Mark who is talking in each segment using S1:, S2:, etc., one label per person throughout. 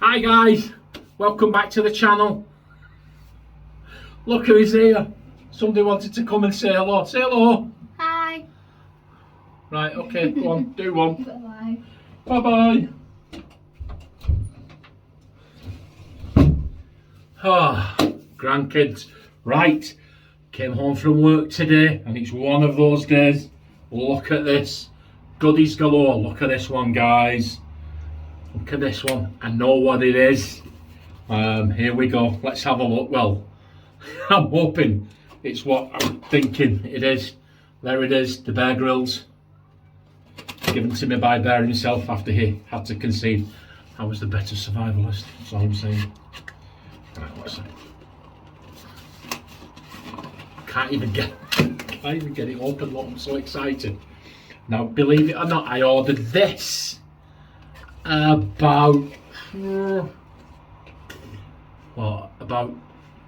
S1: Hi guys, welcome back to the channel. Look who's here. Somebody wanted to come and say hello. Say hello.
S2: Hi.
S1: Right, okay, go on, do one.
S2: Bye-bye.
S1: Bye-bye. Ah, grandkids. Right, came home from work today and it's one of those days. Look at this. Goodies galore. Look at this one, guys. Look at this one. I know what it is. Here we go. Let's have a look. Well, I'm hoping it's what I'm thinking it is. There it is, the Bear Grylls. Given to me by Bear himself after he had to concede. I was the better survivalist, that's all I'm saying. Right, what's that? Can't even get it open. Look, I'm so excited. Now, believe it or not, I ordered this about about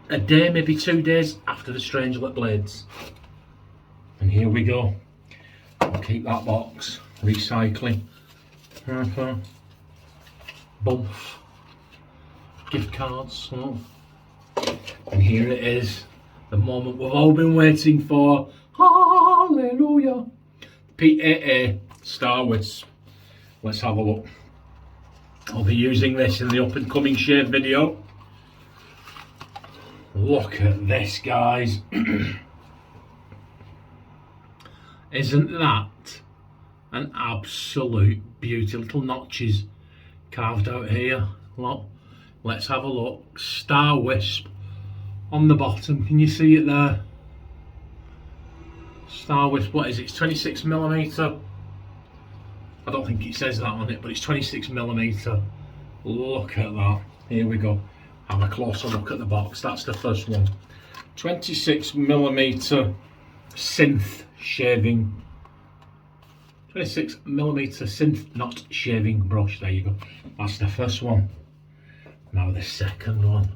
S1: a day, maybe 2 days after the Strangelet Blades. And here we go. I'll keep that box. Recycling. Bump. Gift cards. Oh. And here it is. The moment we've all been waiting for. Hallelujah. PAA Star Wisp. Let's have a look. I'll be using this in the up and coming shave video. Look at this, guys. Isn't that an absolute beauty? Little notches carved out here. Look, let's have a look. Star Wisp on the bottom. Can you see it there? Star Wisp, what is it? It's 26mm. I don't think it says that on it, but it's 26mm. Look at that. Here we go. Have a closer look at the box. That's the first one. 26mm synth shaving. 26mm synth not shaving brush. There you go. That's the first one. Now the second one.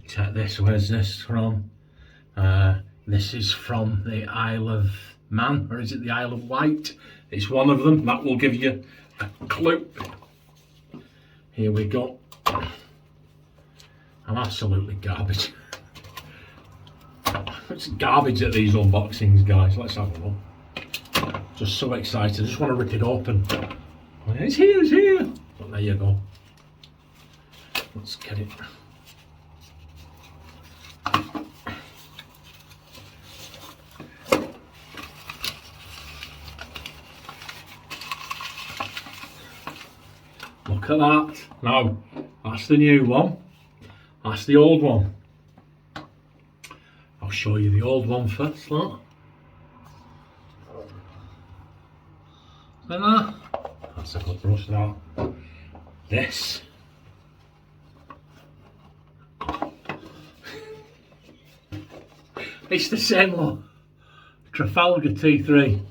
S1: Check this. Where's this from? This is from the Isle of Man, or is it the Isle of Wight? It's one of them. That will give you a clue. Here we go. I'm absolutely garbage. It's garbage at these unboxings, guys. Let's have a look. Just so excited. I just want to rip it open. It's here, it's here. But there you go. Let's get it. Look at that. Now, that's the new one. That's the old one. I'll show you the old one first, look. Like that. That's a good brush, that. This. It's the same one. Trafalgar T3.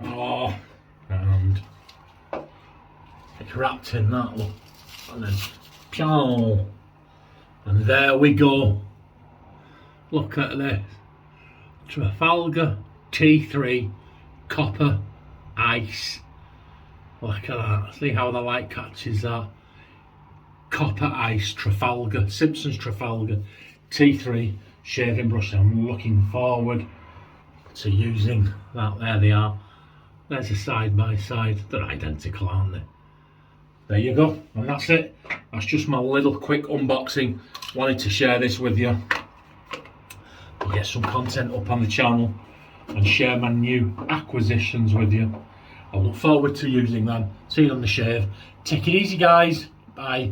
S1: Oh, and it's wrapped in that one. And then, pyow. And there we go. Look at this. Trafalgar T3 Copper Ice. Look at that. See how the light catches that. Copper Ice Trafalgar. Simpsons Trafalgar T3 shaving brush. I'm looking forward to using that. There they are. There's a side by side. They're identical, aren't they? There you go, and that's it. That's just my little quick unboxing. Wanted to share this with you. Get some content up on the channel and share my new acquisitions with you. I look forward to using them. See you on the shave. Take it easy, guys. Bye.